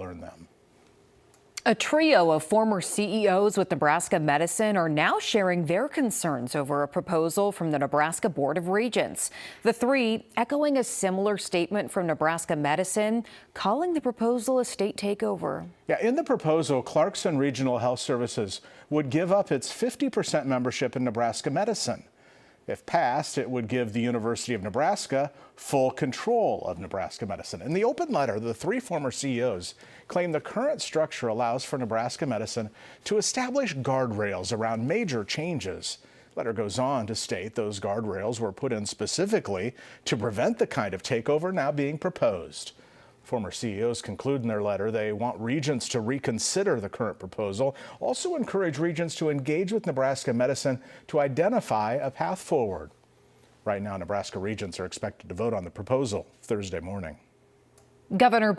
learn them. A trio of former CEOs with Nebraska Medicine are now sharing their concerns over a proposal from the Nebraska Board of Regents. The three echoing a similar statement from Nebraska Medicine, calling the proposal a state takeover. Yeah, in the proposal, Clarkson Regional Health Services would give up its 50% membership in Nebraska Medicine. If passed, it would give the University of Nebraska full control of Nebraska Medicine. In the open letter, the three former CEOs claim the current structure allows for Nebraska Medicine to establish guardrails around major changes. The letter goes on to state those guardrails were put in specifically to prevent the kind of takeover now being proposed. Former CEOs conclude in their letter they want regents to reconsider the current proposal, also encourage regents to engage with Nebraska Medicine to identify a path forward. Right now, Nebraska regents are expected to vote on the proposal Thursday morning. Governor